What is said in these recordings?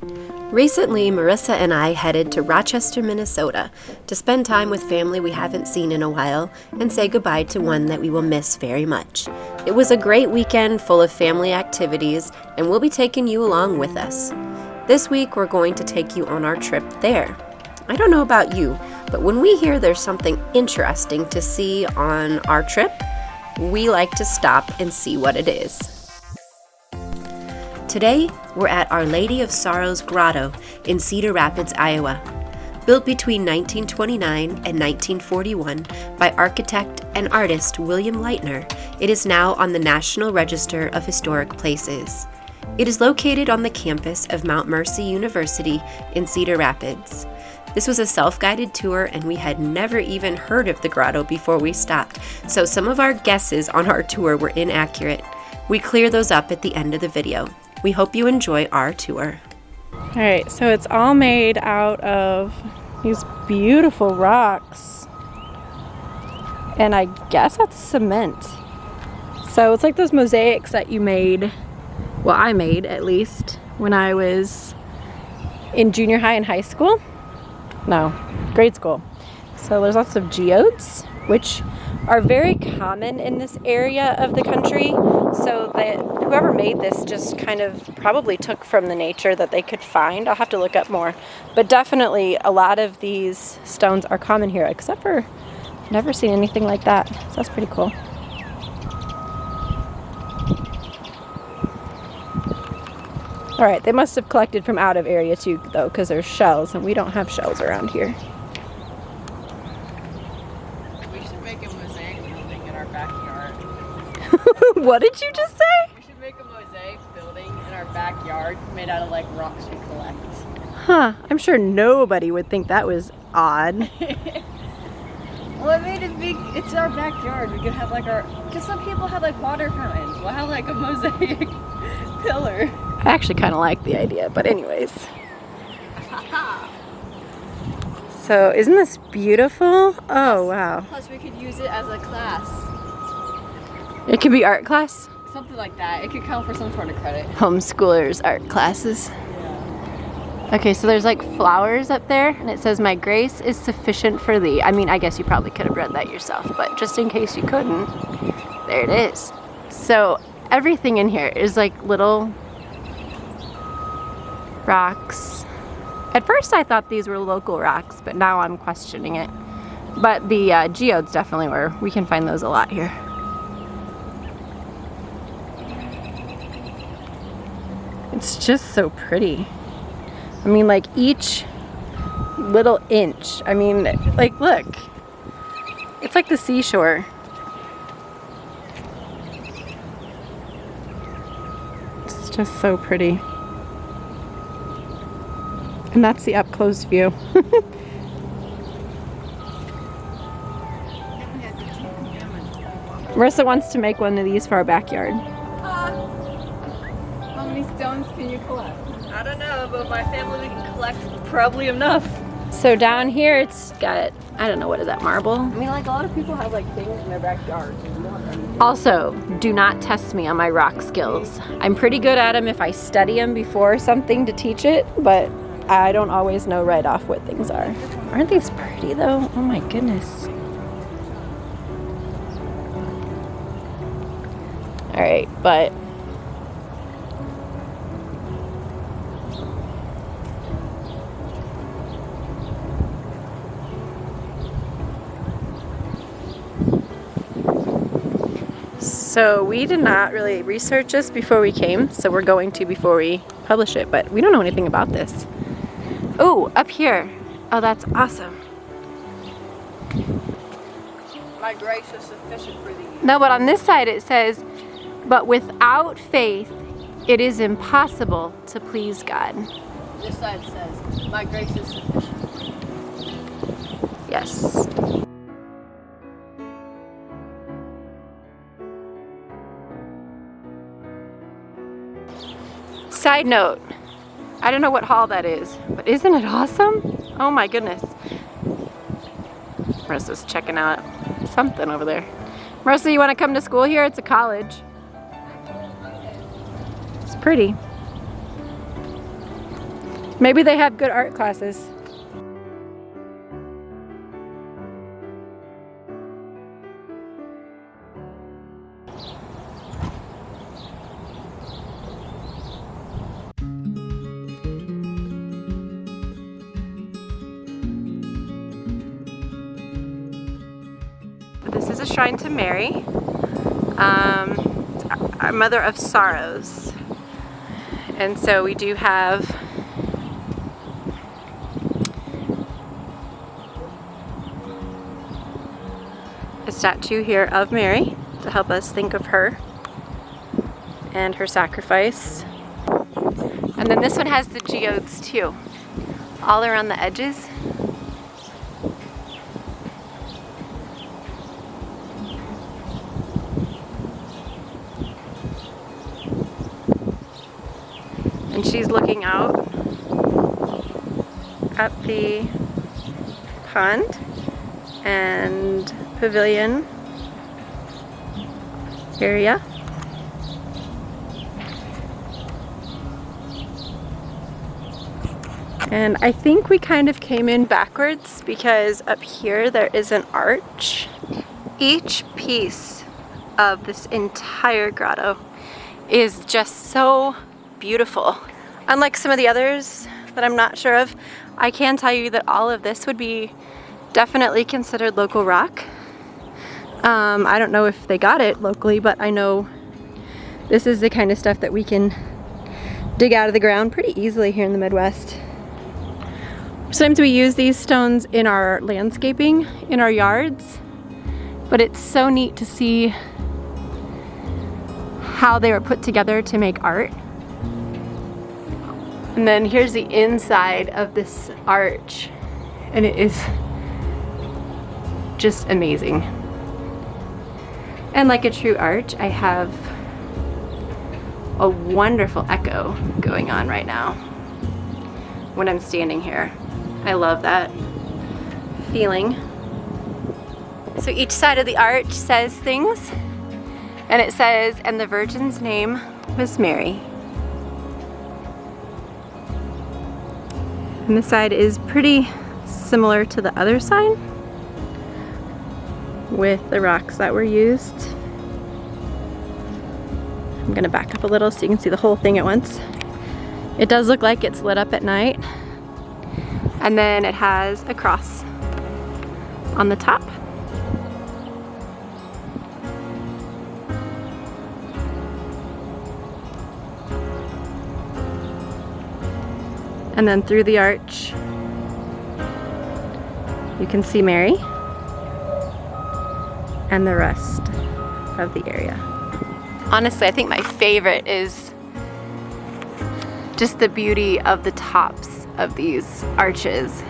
Recently, Marissa and I headed to Rochester, Minnesota to spend time with family we haven't seen in a while and say goodbye to one that we will miss very much. It was a great weekend full of family activities, and we'll be taking you along with us. This week, we're going to take you on our trip there. I don't know about you, but when we hear there's something interesting to see on our trip, we like to stop and see what it is. Today, we're at Our Lady of Sorrows Grotto in Cedar Rapids, Iowa. Built between 1929 and 1941 by architect and artist William Lightner, it is now on the National Register of Historic Places. It is located on the campus of Mount Mercy University in Cedar Rapids. This was a self-guided tour, and we had never even heard of the grotto before we stopped, so some of our guesses on our tour were inaccurate. We clear those up at the end of the video. We hope you enjoy our tour. Alright, so it's all made out of these beautiful rocks. And I guess that's cement. So it's like those mosaics that you made, well, I made at least, when I was in junior high and high school. No, grade school. So there's lots of geodes, which are very common in this area of the country, so that whoever made this just kind of probably took from the nature that they could find. I'll have to look up more, but definitely a lot of these stones are common here, except for I've never seen anything like that, so that's pretty cool. Alright, they must have collected from out of area too, though, because there's shells, and we don't have shells around here. What did you just say? We should make a mosaic building in our backyard made out of like rocks we collect. Huh, I'm sure nobody would think that was odd. Well, I made it big, it's our backyard. We could have like our, because some people have like water fountains. We'll have like a mosaic pillar. I actually kind of like the idea, but anyways. So, isn't this beautiful? Oh, wow. Plus we could use it as a class. It could be art class? Something like that. It could count for some sort of credit. Homeschoolers art classes. Yeah. Okay, so there's like flowers up there, and it says, "My grace is sufficient for thee." I mean, I guess you probably could have read that yourself, but just in case you couldn't, there it is. So everything in here is like little rocks. At first I thought these were local rocks, but now I'm questioning it. But the geodes definitely were. We can find those a lot here. It's just so pretty. I mean, like each little inch. I mean, like look. It's like the seashore. It's just so pretty. And that's the up close view. Marissa wants to make one of these for our backyard. How many stones can you collect? I don't know, but my family we can collect probably enough. So down here it's got, I don't know, what is that, marble? I mean, like a lot of people have like things in their backyard. Also, do not test me on my rock skills. I'm pretty good at them if I study them before something to teach it, but I don't always know right off what things are. Aren't these pretty though? Oh my goodness. Alright, but so we did not really research this before we came, so we're going to before we publish it, but we don't know anything about this. Oh, up here. Oh, that's awesome. My grace is sufficient for thee. No, but on this side it says, but without faith, it is impossible to please God. This side says, my grace is sufficient. Yes. Side note, I don't know what hall that is, but isn't it awesome? Oh my goodness. Marissa's checking out something over there. Marissa, you want to come to school here? It's a college. It's pretty. Maybe they have good art classes. This is a shrine to Mary, it's our Mother of Sorrows. And so we do have a statue here of Mary to help us think of her and her sacrifice. And then this one has the geodes too, all around the edges. And she's looking out at the pond and pavilion area. And I think we kind of came in backwards because up here there is an arch. Each piece of this entire grotto is just so beautiful. Unlike some of the others that I'm not sure of, I can tell you that all of this would be definitely considered local rock. I don't know if they got it locally, but I know this is the kind of stuff that we can dig out of the ground pretty easily here in the Midwest. Sometimes we use these stones in our landscaping, in our yards, but it's so neat to see how they were put together to make art. And then here's the inside of this arch, and it is just amazing. And like a true arch, I have a wonderful echo going on right now when I'm standing here. I love that feeling. So each side of the arch says things, and it says, and the Virgin's name was Mary. And this side is pretty similar to the other side with the rocks that were used. I'm gonna back up a little so you can see the whole thing at once. It does look like it's lit up at night. And then it has a cross on the top. And then through the arch, you can see Mary and the rest of the area. Honestly, I think my favorite is just the beauty of the tops of these arches.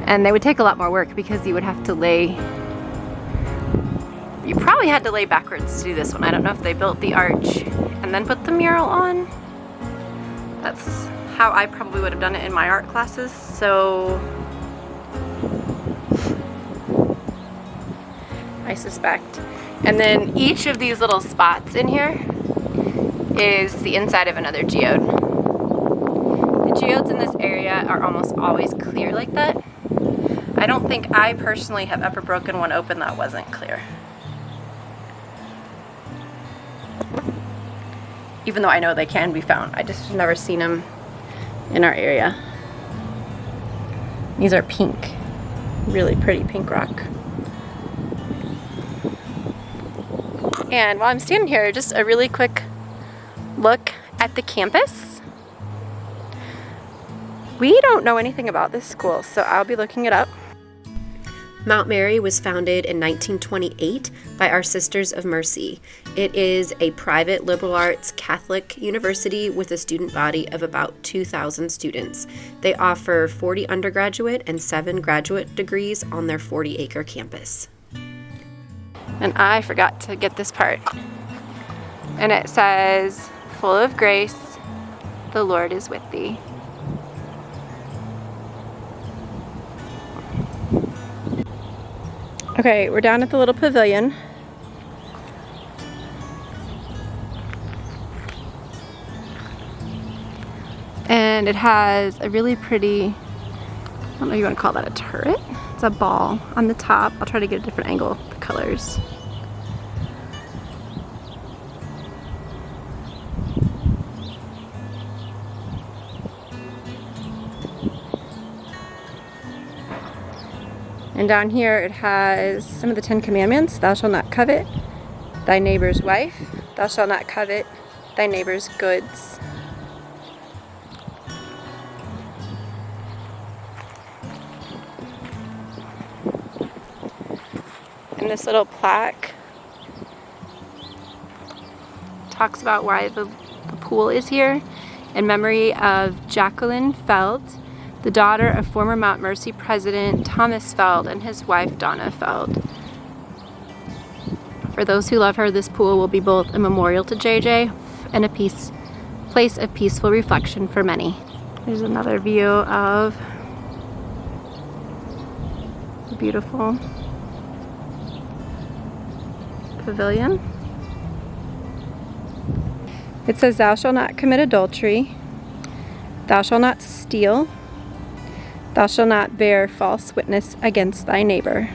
And they would take a lot more work because you would have to lay, you probably had to lay backwards to do this one. I don't know if they built the arch and then put the mural on. That's how I probably would have done it in my art classes, so I suspect. And then each of these little spots in here is the inside of another geode. The geodes in this area are almost always clear like that. I don't think I personally have ever broken one open that wasn't clear. Even though I know they can be found. I just have never seen them in our area. These are pink. Really pretty pink rock. And while I'm standing here, just a really quick look at the campus. We don't know anything about this school, so I'll be looking it up. Mount Mary was founded in 1928 by our Sisters of Mercy. It is a private liberal arts Catholic university with a student body of about 2,000 students. They offer 40 undergraduate and 7 graduate degrees on their 40-acre campus. And I forgot to get this part. And it says, "Full of grace, the Lord is with thee." Okay, we're down at the little pavilion. And it has a really pretty, I don't know if you want to call that a turret. It's a ball on the top. I'll try to get a different angle of the colors. And down here it has some of the 10 Commandments. Thou shalt not covet thy neighbor's wife. Thou shalt not covet thy neighbor's goods. And this little plaque talks about why the pool is here in memory of Jacqueline Feld, the daughter of former Mount Mercy President Thomas Feld and his wife Donna Feld. For those who love her, this pool will be both a memorial to JJ and a place of peaceful reflection for many. There's another view of the beautiful pavilion. It says, thou shalt not commit adultery, thou shalt not steal, thou shalt not bear false witness against thy neighbor.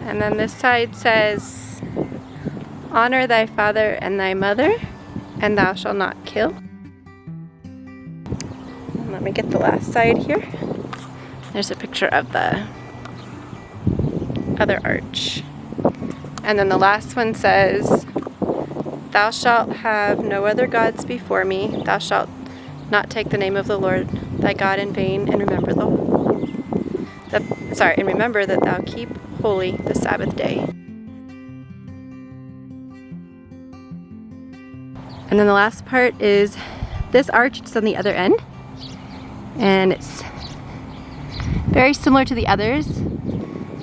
And then this side says, honor thy father and thy mother, and thou shalt not kill. And let me get the last side here. There's a picture of the other arch. And then the last one says, thou shalt have no other gods before me. Thou shalt not take the name of the Lord thy God in vain, and remember that thou keep holy the Sabbath day. And then the last part is this arch. It's on the other end, and it's very similar to the others.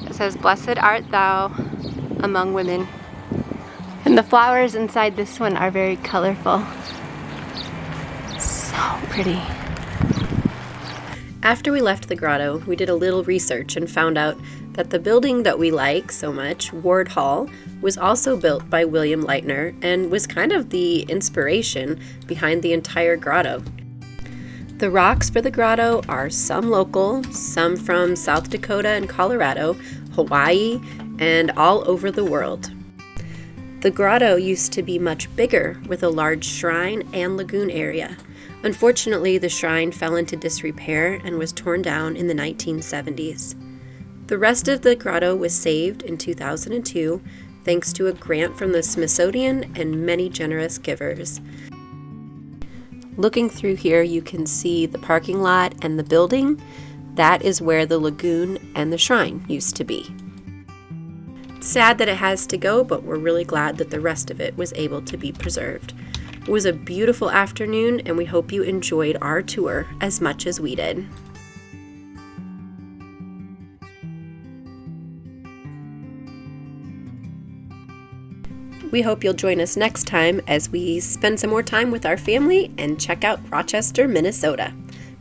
It says, blessed art thou among women. And the flowers inside this one are very colorful. So pretty. After we left the grotto, we did a little research and found out that the building that we like so much, Ward Hall, was also built by William Lightner and was kind of the inspiration behind the entire grotto. The rocks for the grotto are some local, some from South Dakota and Colorado, Hawaii, and all over the world. The grotto used to be much bigger, with a large shrine and lagoon area. Unfortunately, the shrine fell into disrepair and was torn down in the 1970s. The rest of the grotto was saved in 2002 thanks to a grant from the Smithsonian and many generous givers. Looking through here, you can see the parking lot and the building. That is where the lagoon and the shrine used to be. Sad that it has to go, but we're really glad that the rest of it was able to be preserved. It was a beautiful afternoon, and we hope you enjoyed our tour as much as we did. We hope you'll join us next time as we spend some more time with our family and check out Rochester, Minnesota.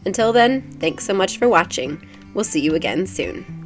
Until then, thanks so much for watching. We'll see you again soon.